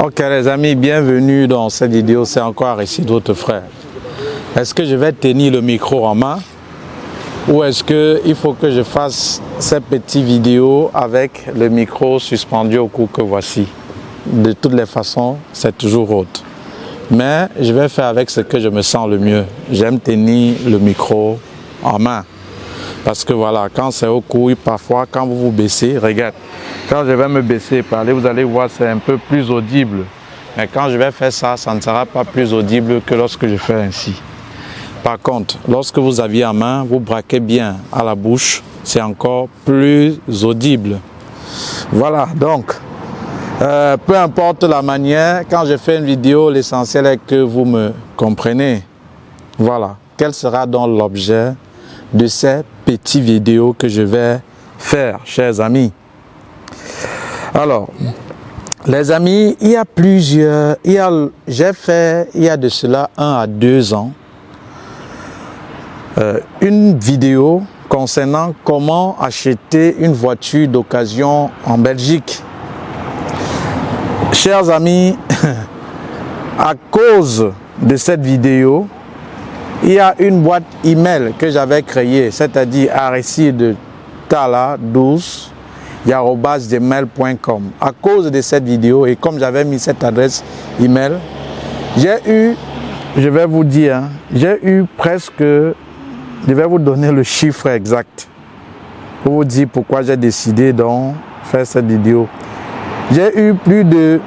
Ok les amis, bienvenue dans cette vidéo, c'est encore Aristide, votre frère. Est-ce que je vais tenir le micro en main ou est-ce qu'il faut que je fasse cette petite vidéo avec le micro suspendu au cou que voici? De toutes les façons, c'est toujours haute. Mais je vais faire avec ce que je me sens le mieux. J'aime tenir le micro en main. Parce que voilà, quand c'est au cou, parfois quand vous vous baissez, regarde, quand je vais me baisser et parler, vous allez voir c'est un peu plus audible. Mais quand je vais faire ça, ça ne sera pas plus audible que lorsque je fais ainsi. Par contre, lorsque vous aviez en main, vous braquez bien à la bouche, c'est encore plus audible. Voilà, donc, peu importe la manière, quand je fais une vidéo, l'essentiel est que vous me comprenez. Voilà, quel sera donc l'objet de ces petites vidéos que je vais faire, chers amis. Alors, les amis, il y a plusieurs, j'ai fait, il y a de cela 1 à 2 ans, une vidéo concernant comment acheter une voiture d'occasion en Belgique. Chers amis, à cause de cette vidéo, il y a une boîte email que j'avais créée, c'est-à-dire aristide12@gmail.com. À cause de cette vidéo et comme j'avais mis cette adresse email, j'ai eu, je vais vous dire, j'ai eu presque, je vais vous donner le chiffre exact pour vous dire pourquoi j'ai décidé de faire cette vidéo. J'ai eu plus de,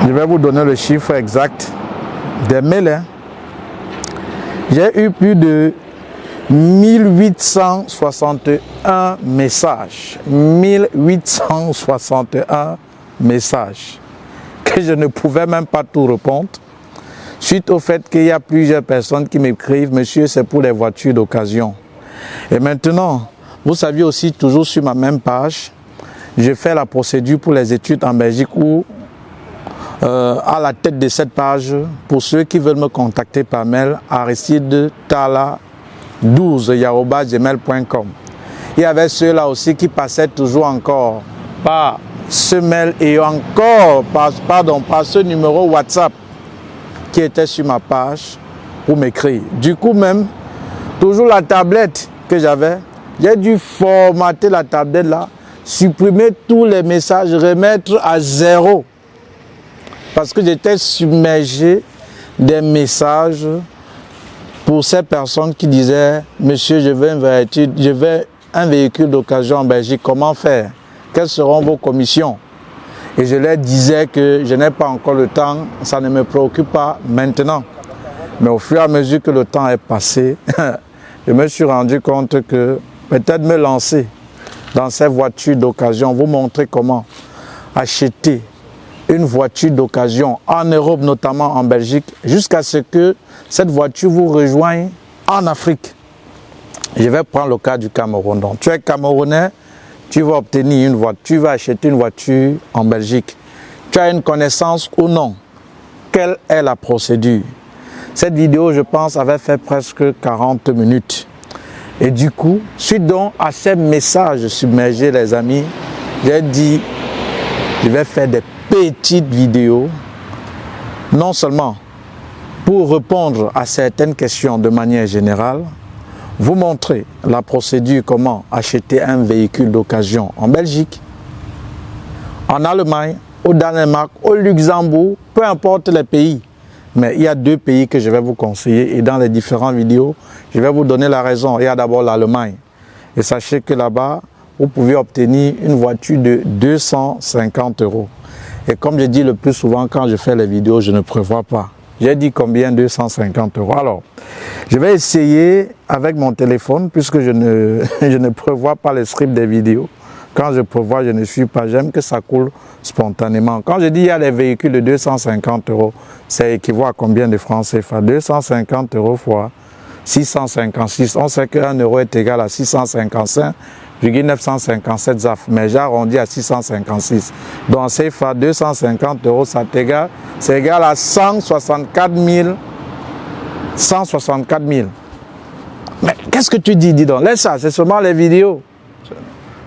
je vais vous donner le chiffre exact des mails, hein. J'ai eu plus de 1861 messages. 1861 messages que je ne pouvais même pas tout répondre. Suite au fait qu'il y a plusieurs personnes qui m'écrivent, monsieur, c'est pour les voitures d'occasion. Et maintenant, vous saviez aussi, toujours sur ma même page, je fais la procédure pour les études en Belgique où à la tête de cette page, pour ceux qui veulent me contacter par mail, aristide12@gmail.com. Il y avait ceux-là aussi qui passaient toujours encore par ce mail et encore par ce numéro WhatsApp qui était sur ma page pour m'écrire. Du coup même, toujours la tablette que j'avais, j'ai dû formater la tablette là, supprimer tous les messages, remettre à 0. Parce que j'étais submergé des messages pour ces personnes qui disaient « Monsieur, je veux un véhicule d'occasion en Belgique, comment faire? Quelles seront vos commissions ?» Et je leur disais que je n'ai pas encore le temps, ça ne me préoccupe pas maintenant. Mais au fur et à mesure que le temps est passé, je me suis rendu compte que peut-être me lancer dans ces voitures d'occasion, vous montrer comment acheter une voiture d'occasion en Europe, notamment en Belgique, jusqu'à ce que cette voiture vous rejoigne en Afrique. Je vais prendre le cas du Cameroun. Donc, tu es Camerounais, tu vas obtenir une voiture, tu vas acheter une voiture en Belgique. Tu as une connaissance ou non? Quelle est la procédure? Cette vidéo, je pense, avait fait presque 40 minutes. Et du coup, suite donc à ces messages submergés, les amis, j'ai dit, je vais faire des petites vidéos, non seulement pour répondre à certaines questions de manière générale, vous montrer la procédure comment acheter un véhicule d'occasion en Belgique, en Allemagne, au Danemark, au Luxembourg, peu importe les pays. Mais il y a 2 pays que je vais vous conseiller et dans les différentes vidéos, je vais vous donner la raison. Il y a d'abord l'Allemagne. Et sachez que là-bas, vous pouvez obtenir une voiture de 250 €. Et comme je dis le plus souvent quand je fais les vidéos, je ne prévois pas. J'ai dit combien? 250 €. Alors, je vais essayer avec mon téléphone puisque je ne prévois pas les scripts des vidéos. Quand je prévois, je ne suis pas. J'aime que ça coule spontanément. Quand je dis il y a les véhicules de 250 €, ça équivaut à combien de francs CFA? 250 € fois 656. On sait qu'un euro est égal à 655,957 ZAF, mais j'ai arrondi à 656. Donc CFA 250 €, c'est égal à 164 000. 164 000. Mais qu'est-ce que tu dis? Dis donc, laisse ça, c'est seulement les vidéos.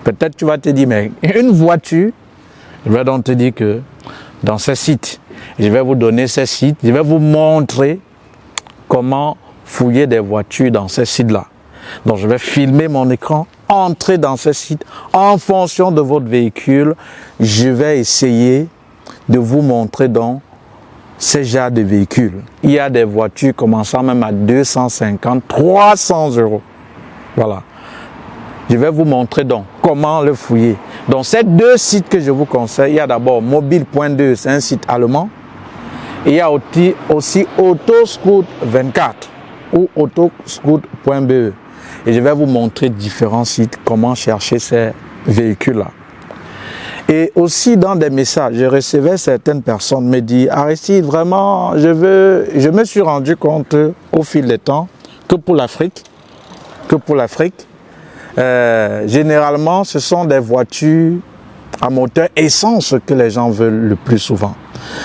Peut-être tu vas te dire, mais une voiture, je vais donc te dire que dans ces sites. Je vais vous donner ces sites, je vais vous montrer comment fouiller des voitures dans ces sites-là. Donc je vais filmer mon écran, entrer dans ces sites. En fonction de votre véhicule, je vais essayer de vous montrer donc ces genres de véhicules. Il y a des voitures commençant même à 250, 300 euros. Voilà. Je vais vous montrer donc comment le fouiller. Donc ces deux sites que je vous conseille, il y a d'abord mobile.de, c'est un site allemand. Et il y a aussi Autoscout 24 ou autoscout.be. Et je vais vous montrer différents sites, comment chercher ces véhicules-là. Et aussi dans des messages, je recevais certaines personnes me dire Aristide, vraiment, je me suis rendu compte au fil des temps que pour l'Afrique, généralement, ce sont des voitures à moteur essence que les gens veulent le plus souvent.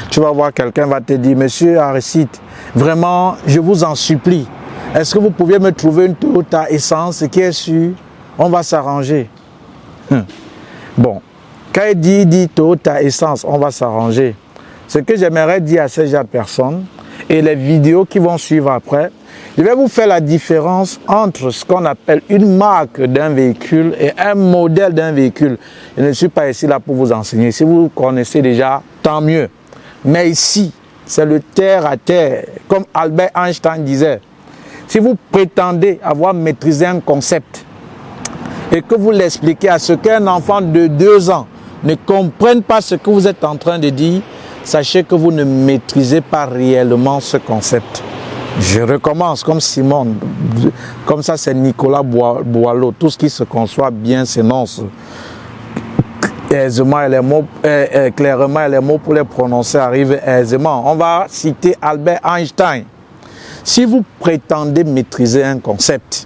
Tu vas voir, quelqu'un va te dire, monsieur Aristide, vraiment, je vous en supplie, est-ce que vous pouvez me trouver une Toyota essence qui est sûre? On va s'arranger. Bon, quand il dit Toyota essence, on va s'arranger. Ce que j'aimerais dire à ces gens de personnes et les vidéos qui vont suivre après, je vais vous faire la différence entre ce qu'on appelle une marque d'un véhicule et un modèle d'un véhicule. Je ne suis pas ici là pour vous enseigner. Si vous connaissez déjà, tant mieux. Mais ici, c'est le terre à terre. Comme Albert Einstein disait, si vous prétendez avoir maîtrisé un concept et que vous l'expliquez à ce qu'un enfant de 2 ans ne comprenne pas ce que vous êtes en train de dire, sachez que vous ne maîtrisez pas réellement ce concept. Je recommence comme Simone, comme ça c'est Nicolas Boileau. Tout ce qui se conçoit bien s'énonce aisément et les mots, clairement, et les mots pour les prononcer arrivent aisément. On va citer Albert Einstein. Si vous prétendez maîtriser un concept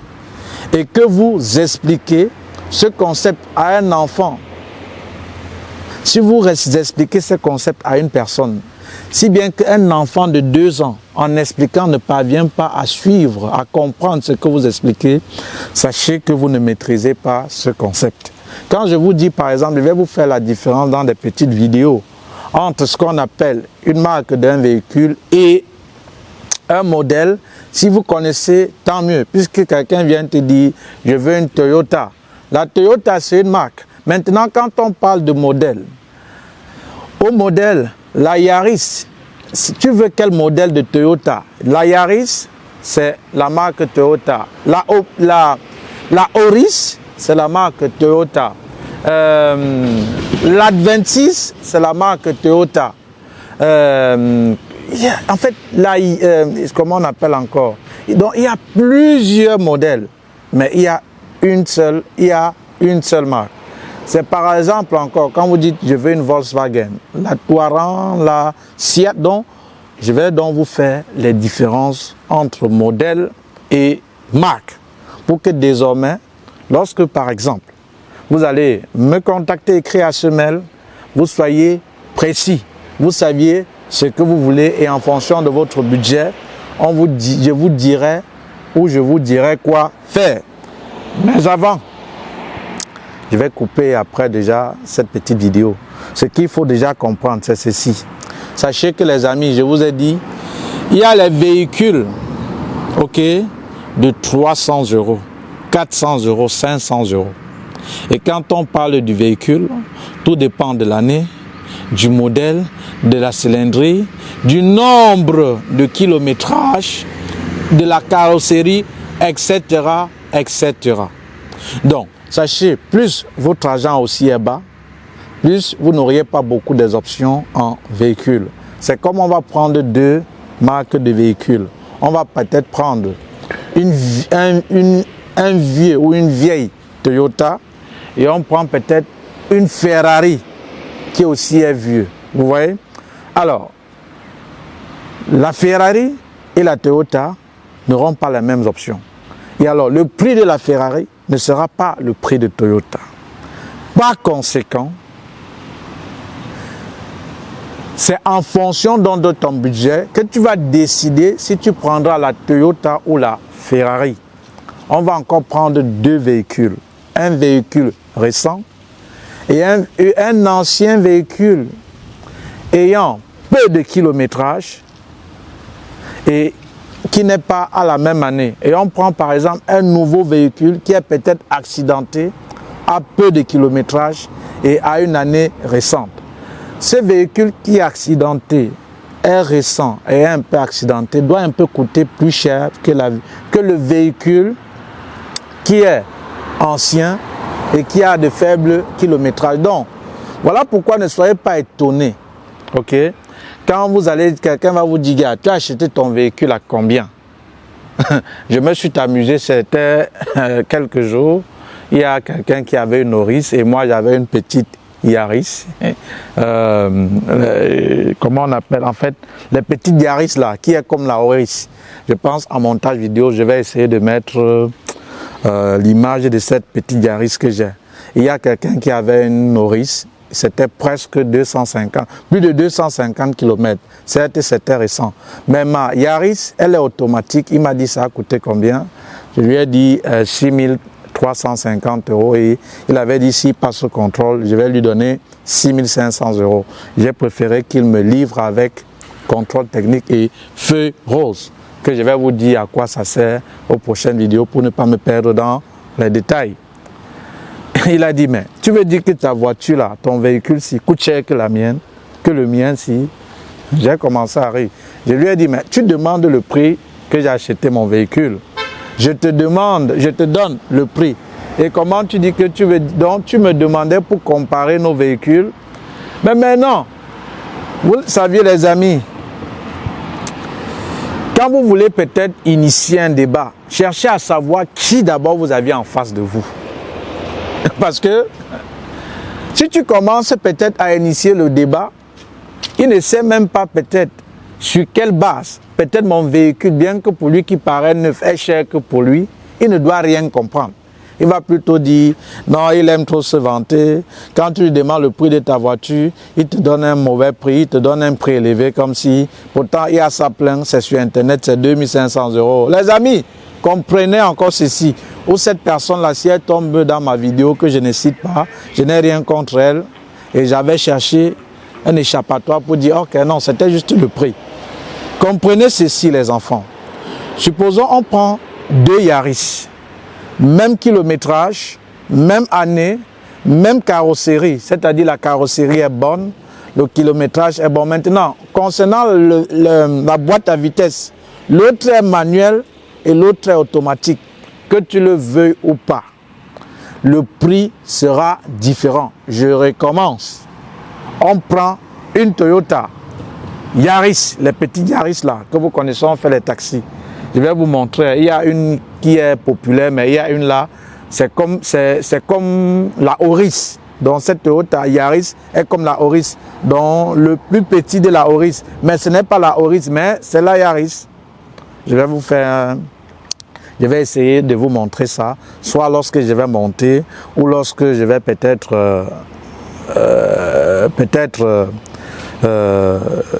et que vous expliquez ce concept à un enfant, si vous expliquez ce concept à une personne, si bien qu'un enfant de 2 ans, en expliquant, ne parvient pas à suivre, à comprendre ce que vous expliquez, sachez que vous ne maîtrisez pas ce concept. Quand je vous dis, par exemple, je vais vous faire la différence dans des petites vidéos entre ce qu'on appelle une marque d'un véhicule et un modèle. Si vous connaissez, tant mieux, puisque quelqu'un vient te dire, je veux une Toyota. La Toyota, c'est une marque. Maintenant, quand on parle de modèle, au modèle, la Yaris, si tu veux quel modèle de Toyota? La Yaris, c'est la marque Toyota. La Auris, c'est la marque Toyota. L'Adventis, c'est la marque Toyota. En fait, comment on appelle encore? Donc, il y a plusieurs modèles, mais il y a une seule marque. C'est par exemple encore, quand vous dites je veux une Volkswagen, la Touran, la Seat, donc je vais donc vous faire les différences entre modèle et marque. Pour que désormais, lorsque par exemple, vous allez me contacter, écrire à ce mail, vous soyez précis, vous saviez ce que vous voulez et en fonction de votre budget, je vous dirai quoi faire. Mais avant, je vais couper après déjà cette petite vidéo. Ce qu'il faut déjà comprendre, c'est ceci. Sachez que les amis, je vous ai dit, il y a les véhicules, ok, de 300 euros, 400 euros, 500 euros. Et quand on parle du véhicule, tout dépend de l'année, du modèle, de la cylindrée, du nombre de kilométrage, de la carrosserie, etc., etc. Donc, sachez, plus votre argent aussi est bas, plus vous n'auriez pas beaucoup des options en véhicule. C'est comme on va prendre 2 marques de véhicules. On va peut-être prendre un vieux ou une vieille Toyota et on prend peut-être une Ferrari qui aussi est vieux. Vous voyez? Alors, la Ferrari et la Toyota n'auront pas les mêmes options. Et alors, le prix de la Ferrari ne sera pas le prix de Toyota. Par conséquent, c'est en fonction donc de ton budget que tu vas décider si tu prendras la Toyota ou la Ferrari. On va encore prendre 2 véhicules. Un véhicule récent et un ancien véhicule. ayant peu de kilométrage et qui n'est pas à la même année. Et on prend par exemple un nouveau véhicule qui est peut-être accidenté, a peu de kilométrage et a une année récente. Ce véhicule qui est accidenté, est récent et est un peu accidenté, doit un peu coûter plus cher que le véhicule qui est ancien et qui a de faibles kilométrages. Donc, voilà pourquoi ne soyez pas étonnés. Ok? Quand vous allez, quelqu'un va vous dire, tu as acheté ton véhicule à combien? Je me suis amusé, c'était quelques jours. Il y a quelqu'un qui avait une Auris et moi j'avais une petite Yaris. Comment on appelle en fait les petites Yaris là, qui est comme la Auris. Je pense en montage vidéo, je vais essayer de mettre l'image de cette petite Yaris que j'ai. Il y a quelqu'un qui avait une Auris. C'était presque 250, plus de 250 km. C'était récent. Mais ma Yaris, elle est automatique. Il m'a dit ça a coûté combien? Je lui ai dit 6350 € et il avait dit s'il passe au contrôle, je vais lui donner 6500 €. J'ai préféré qu'il me livre avec contrôle technique et feu rose, que je vais vous dire à quoi ça sert aux prochaines vidéos pour ne pas me perdre dans les détails. Il a dit, mais tu veux dire que ta voiture là, ton véhicule si coûte cher que la mienne, que le mien si? J'ai commencé à rire. Je lui ai dit, mais tu demandes le prix que j'ai acheté mon véhicule. Je te donne le prix. Et comment tu dis que tu veux? Donc tu me demandais pour comparer nos véhicules. Mais maintenant, vous saviez les amis, quand vous voulez peut-être initier un débat, cherchez à savoir qui d'abord vous aviez en face de vous. Parce que si tu commences peut-être à initier le débat, il ne sait même pas peut-être sur quelle base, peut-être mon véhicule, bien que pour lui qui paraît neuf, est cher que pour lui, il ne doit rien comprendre. Il va plutôt dire, non, il aime trop se vanter. Quand tu lui demandes le prix de ta voiture, il te donne un mauvais prix, il te donne un prix élevé, comme si, pourtant, il y a ça plein, c'est sur Internet, c'est 2500 €. Les amis, comprenez encore ceci, où cette personne-là, si elle tombe dans ma vidéo que je ne cite pas, je n'ai rien contre elle, et j'avais cherché un échappatoire pour dire, ok, non, c'était juste le prix. Comprenez ceci, les enfants. Supposons on prend deux Yaris, même kilométrage, même année, même carrosserie, c'est-à-dire la carrosserie est bonne, le kilométrage est bon. Maintenant, concernant la boîte à vitesse, l'autre est manuel et l'autre est automatique, que tu le veuilles ou pas, le prix sera différent. Je recommence. On prend une Toyota Yaris, les petits Yaris là, que vous connaissez, on fait les taxis. Je vais vous montrer, il y a une qui est populaire, mais il y a une là, c'est comme la Auris. Donc cette Toyota Yaris est comme la Auris, donc le plus petit de la Auris. Mais ce n'est pas la Auris, mais c'est la Yaris. Je vais vous faire... Je vais essayer de vous montrer ça, soit lorsque je vais monter ou lorsque je vais peut-être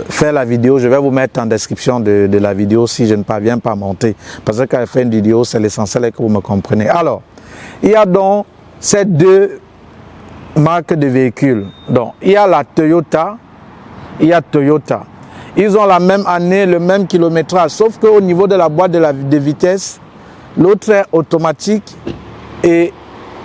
faire la vidéo. Je vais vous mettre en description de la vidéo si je ne parviens pas à monter. Parce que quand je fais une vidéo, c'est l'essentiel que vous me comprenez. Alors, il y a donc ces deux marques de véhicules. Donc, il y a la Toyota, il y a Toyota. Ils ont la même année, le même kilométrage, sauf qu'au niveau de la boîte de vitesse, l'autre est automatique et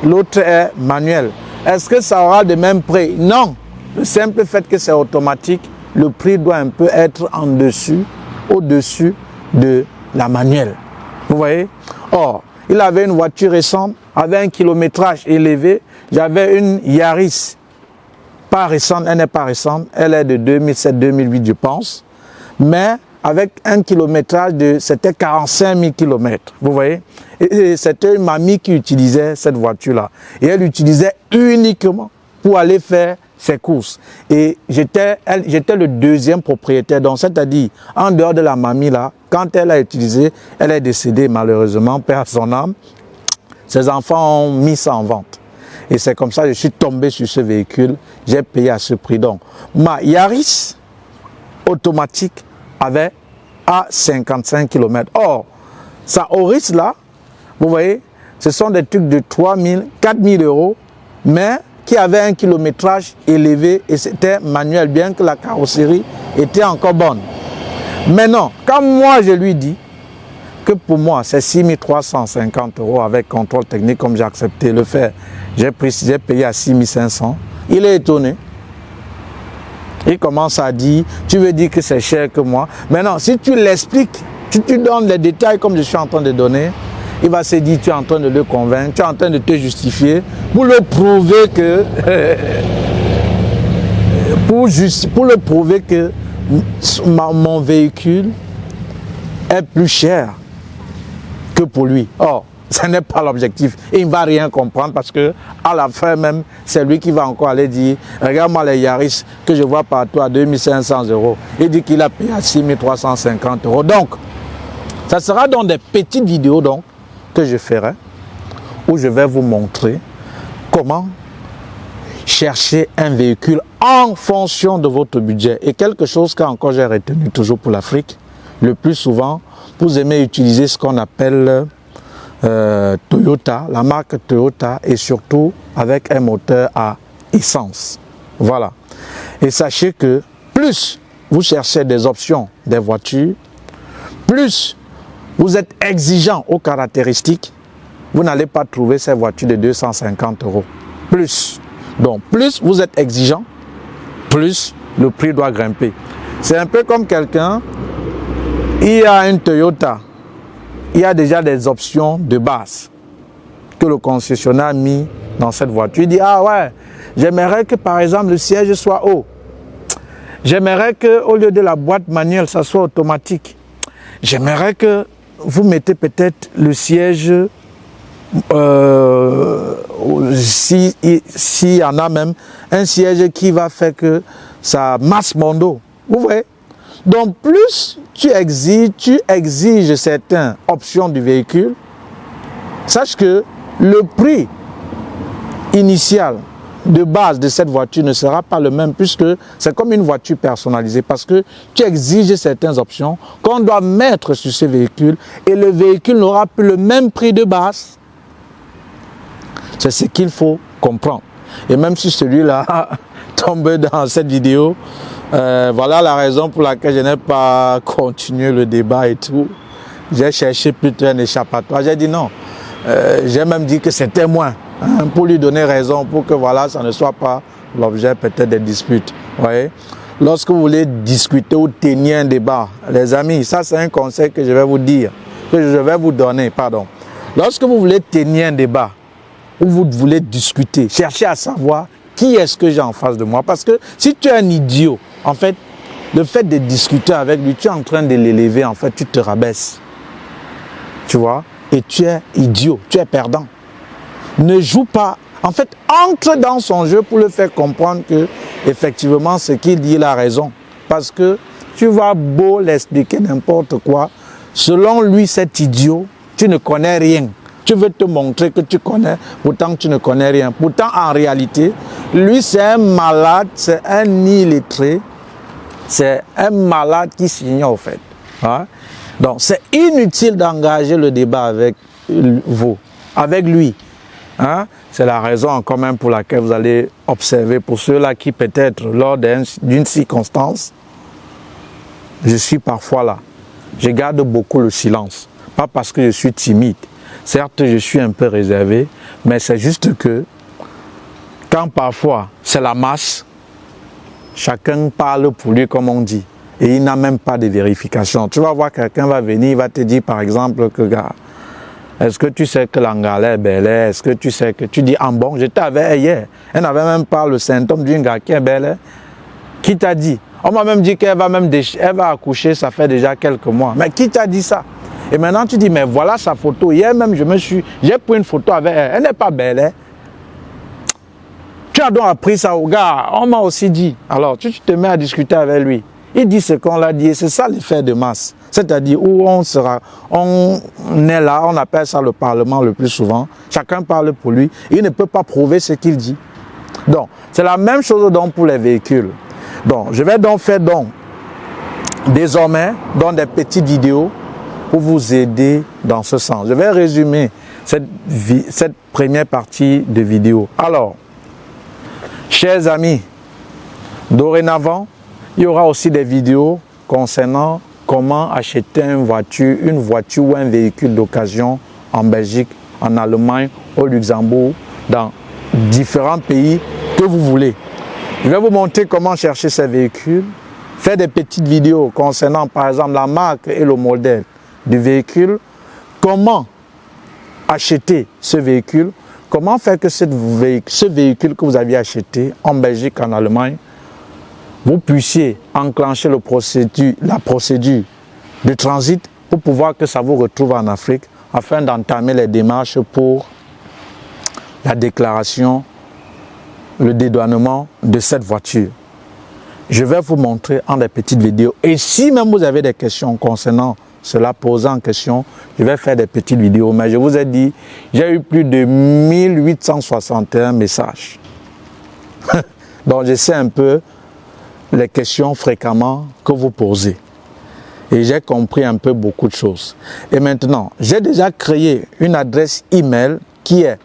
l'autre est manuel. Est-ce que ça aura le même prix? Non. Le simple fait que c'est automatique, le prix doit un peu être en dessus, au-dessus de la manuelle. Vous voyez? Or, il avait une voiture récente, avait un kilométrage élevé. J'avais une Yaris, pas récente, elle n'est pas récente, elle est de 2007-2008 je pense, mais avec un kilométrage de, c'était 45 000 km, vous voyez. Et c'était une mamie qui utilisait cette voiture-là. Et elle l'utilisait uniquement pour aller faire ses courses. Et j'étais le deuxième propriétaire. Donc, c'est-à-dire, en dehors de la mamie là, quand elle a utilisé, elle est décédée malheureusement, perd son âme. Ses enfants ont mis ça en vente. Et c'est comme ça que je suis tombé sur ce véhicule. J'ai payé à ce prix. Donc, ma Yaris automatique avait à 55 km. Or, sa Auris là, vous voyez, ce sont des trucs de 3 000, 4 000 €, mais qui avait un kilométrage élevé et c'était manuel, bien que la carrosserie était encore bonne. Maintenant, quand moi je lui dis que pour moi c'est 6 350 € avec contrôle technique, comme j'ai accepté le faire, j'ai payé à 6 500, il est étonné. Il commence à dire, tu veux dire que c'est cher que moi. Maintenant, si tu l'expliques, si tu donnes les détails comme je suis en train de donner, il va se dire, tu es en train de le convaincre, tu es en train de te justifier pour le prouver que pour le prouver que mon véhicule est plus cher que pour lui. Or, ce n'est pas l'objectif. Et il ne va rien comprendre parce que à la fin même, c'est lui qui va encore aller dire, regarde-moi les Yaris que je vois partout à 2500 €. Il dit qu'il a payé à 6 350 €. Donc, ça sera dans des petites vidéos donc, que je ferai, où je vais vous montrer comment chercher un véhicule en fonction de votre budget. Et quelque chose qu'encore j'ai retenu toujours pour l'Afrique, le plus souvent, vous aimez utiliser ce qu'on appelle Toyota, la marque Toyota, et surtout avec un moteur à essence. Voilà. Et sachez que plus vous cherchez des options des voitures, plus vous êtes exigeant aux caractéristiques, vous n'allez pas trouver ces voitures de 250 €. Plus. Donc, plus vous êtes exigeant, plus le prix doit grimper. C'est un peu comme quelqu'un, il a une Toyota, il y a déjà des options de base que le concessionnaire a mis dans cette voiture. Il dit, ah ouais, j'aimerais que par exemple le siège soit haut. J'aimerais qu'au lieu de la boîte manuelle, ça soit automatique. J'aimerais que vous mettez peut-être le siège, s'il y en a même, un siège qui va faire que ça masse mon dos. Vous voyez? Donc plus tu exiges certaines options du véhicule, sache que le prix initial de base de cette voiture ne sera pas le même, puisque c'est comme une voiture personnalisée, parce que tu exiges certaines options qu'on doit mettre sur ce véhicule et le véhicule n'aura plus le même prix de base. C'est ce qu'il faut comprendre. Et même si celui-là tombe dans cette vidéo, voilà la raison pour laquelle je n'ai pas continué le débat et tout. J'ai cherché plutôt un échappatoire. J'ai dit non. J'ai même dit que c'était moins, hein, pour lui donner raison, pour que voilà, ça ne soit pas l'objet peut-être des disputes. Vous voyez? Lorsque vous voulez discuter ou tenir un débat, les amis, ça c'est un conseil que je vais vous dire, que je vais vous donner, pardon. Lorsque vous voulez tenir un débat, ou vous voulez discuter, cherchez à savoir qui est-ce que j'ai en face de moi. Parce que si tu es un idiot, en fait, le fait de discuter avec lui, tu es en train de l'élever, en fait, tu te rabaisses. Tu vois? Et tu es idiot, tu es perdant. Ne joue pas. En fait, entre dans son jeu pour le faire comprendre que, effectivement, ce qu'il dit, il a raison. Parce que tu vas beau l'expliquer n'importe quoi. Selon lui, cet idiot, tu ne connais rien. Tu veux te montrer que tu connais, pourtant tu ne connais rien. Pourtant, en réalité, lui, c'est un malade, c'est un illettré, c'est un malade qui s'ignore, en fait. Hein? Donc, c'est inutile d'engager le débat avec vous, avec lui. Hein? C'est la raison quand même pour laquelle vous allez observer, pour ceux-là qui peut-être, lors d'une circonstance, je suis parfois là. Je garde beaucoup le silence. Pas parce que je suis timide. Certes, je suis un peu réservé, mais c'est juste que quand parfois c'est la masse, chacun parle pour lui comme on dit. Et il n'a même pas de vérification. Tu vas voir quelqu'un va venir, il va te dire par exemple que, gars, est-ce que tu sais que l'Angala est belle? Est-ce que tu sais que tu dis, ah bon, j'étais avec elle hier. Elle n'avait même pas le symptôme d'une gars qui est belle. Qui t'a dit? On m'a même dit qu'elle va elle va accoucher, ça fait déjà quelques mois. Mais qui t'a dit ça? Et maintenant tu dis, mais voilà sa photo. Hier même, j'ai pris une photo avec elle. Elle n'est pas belle. Hein? Tu as donc appris ça au gars. On m'a aussi dit. Alors, tu te mets à discuter avec lui. Il dit ce qu'on l'a dit. Et c'est ça l'effet de masse. C'est-à-dire où on est là, on appelle ça le Parlement le plus souvent. Chacun parle pour lui. Il ne peut pas prouver ce qu'il dit. Donc, c'est la même chose donc pour les véhicules. Donc, je vais donc faire désormais dans des petites vidéos pour vous aider dans ce sens. Je vais résumer cette première partie de vidéo. Alors, Chers amis, dorénavant, il y aura aussi des vidéos concernant comment acheter une voiture ou un véhicule d'occasion en Belgique, en Allemagne, au Luxembourg, dans différents pays que vous voulez. Je vais vous montrer comment chercher ces véhicules, faire des petites vidéos concernant par exemple la marque et le modèle du véhicule, comment acheter ce véhicule, comment faire que ce véhicule que vous aviez acheté en Belgique, en Allemagne, vous puissiez enclencher la procédure de transit pour pouvoir que ça vous retrouve en Afrique afin d'entamer les démarches pour la déclaration, le dédouanement de cette voiture. Je vais vous montrer en des petites vidéos. Et si même vous avez des questions concernant cela, posant en question, je vais faire des petites vidéos. Mais je vous ai dit, j'ai eu plus de 1861 messages. Donc je sais un peu les questions fréquemment que vous posez. Et j'ai compris un peu beaucoup de choses. Et maintenant, j'ai déjà créé une adresse email qui est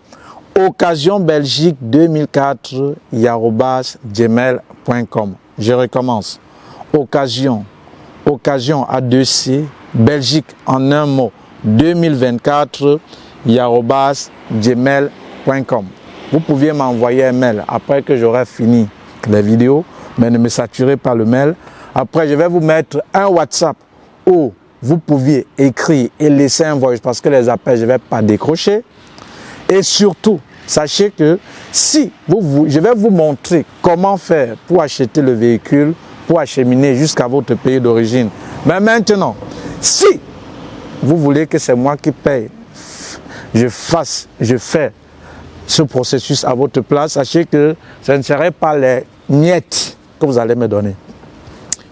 occasionbelgique2004@gmail.com. Je recommence. Occasion à 2C, Belgique en un mot, 2024@gmail.com. Vous pouviez m'envoyer un mail après que j'aurai fini les vidéos, mais ne me saturez pas le mail. Après, je vais vous mettre un WhatsApp où vous pouviez écrire et laisser un voice parce que les appels, je ne vais pas décrocher. Et surtout, sachez que si je vais vous montrer comment faire pour acheter le véhicule, pour acheminer jusqu'à votre pays d'origine. Mais maintenant, si vous voulez que c'est moi qui paye, je fais ce processus à votre place, sachez que ce ne serait pas les miettes que vous allez me donner.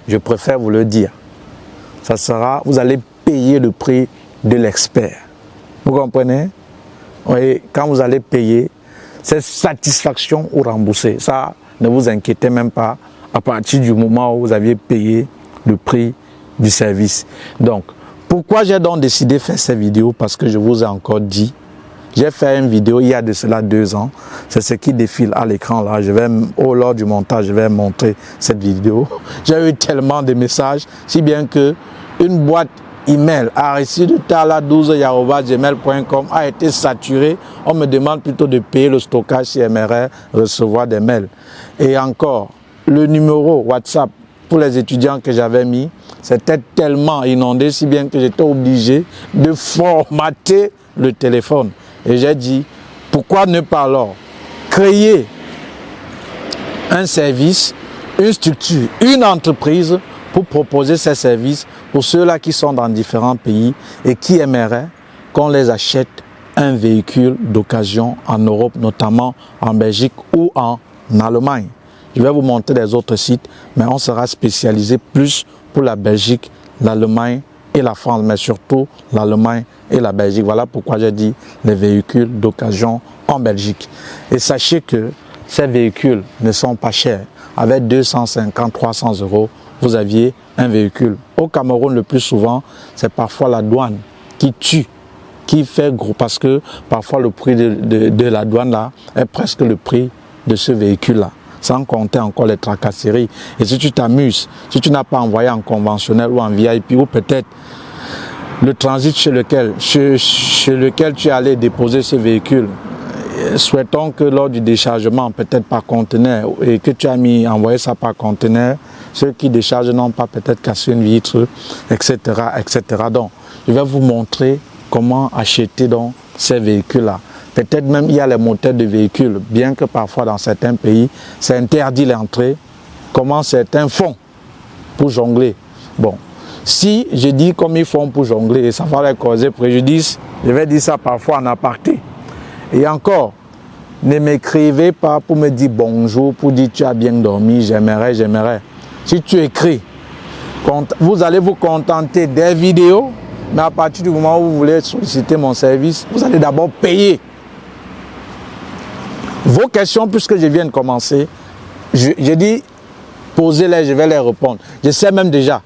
Je préfère vous le dire. Ça sera, vous allez payer le prix de l'expert. Vous comprenez? Oui, quand vous allez payer, c'est satisfaction ou remboursé. Ça, ne vous inquiétez même pas à partir du moment où vous aviez payé le prix du service. Donc, pourquoi j'ai donc décidé de faire cette vidéo? Parce que je vous ai encore dit, j'ai fait une vidéo il y a de cela 2 ans. C'est ce qui défile à l'écran là. Lors du montage, je vais montrer cette vidéo. J'ai eu tellement de messages, si bien que une boîte email arisidutala12@gmail.com a été saturée. On me demande plutôt de payer le stockage si j'aimerais recevoir des mails. Et encore, le numéro WhatsApp pour les étudiants que j'avais mis, c'était tellement inondé, si bien que j'étais obligé de formater le téléphone. Et j'ai dit, pourquoi ne pas alors créer un service, une structure, une entreprise pour proposer ces services pour ceux-là qui sont dans différents pays et qui aimeraient qu'on les achète un véhicule d'occasion en Europe, notamment en Belgique ou en Allemagne. Je vais vous montrer des autres sites, mais on sera spécialisé plus pour la Belgique, l'Allemagne et la France, mais surtout l'Allemagne et la Belgique. Voilà pourquoi j'ai dit les véhicules d'occasion en Belgique. Et sachez que ces véhicules ne sont pas chers. Avec 250, 300 euros, vous aviez un véhicule. Au Cameroun, le plus souvent, c'est parfois la douane qui tue, qui fait gros, parce que parfois le prix de la douane là est presque le prix de ce véhicule-là, sans compter encore les tracasseries. Et si tu t'amuses, si tu n'as pas envoyé en conventionnel ou en VIP, ou peut-être le transit chez lequel tu es allé déposer ce véhicule, souhaitons que lors du déchargement, peut-être par conteneur, et que tu as envoyé ça par conteneur, ceux qui déchargent n'ont pas peut-être cassé une vitre, etc., etc. Donc, je vais vous montrer comment acheter donc ces véhicules-là. Peut-être même il y a les moteurs de véhicules, bien que parfois dans certains pays, c'est interdit l'entrée, comment certains font pour jongler. Bon, si je dis comme ils font pour jongler, et ça va leur causer préjudice, je vais dire ça parfois en aparté. Et encore, ne m'écrivez pas pour me dire bonjour, pour dire tu as bien dormi, j'aimerais. Si tu écris, vous allez vous contenter des vidéos, mais à partir du moment où vous voulez solliciter mon service, vous allez d'abord payer. Vos questions, puisque je viens de commencer, je dis posez-les, je vais les répondre. Je sais même déjà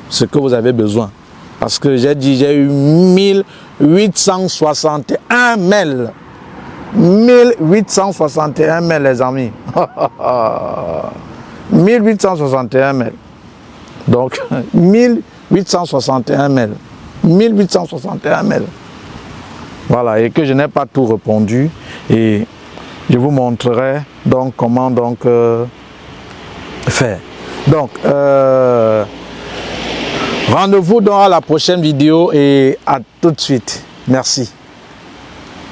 ce que vous avez besoin. Parce que j'ai eu 1861 mails 1861 mails, les amis. 1861 mails. Donc, 1861 mails. 1861 mails. Voilà, et que je n'ai pas tout répondu. Et je vous montrerai donc comment donc faire. Donc, rendez-vous dans la prochaine vidéo et à tout de suite. Merci.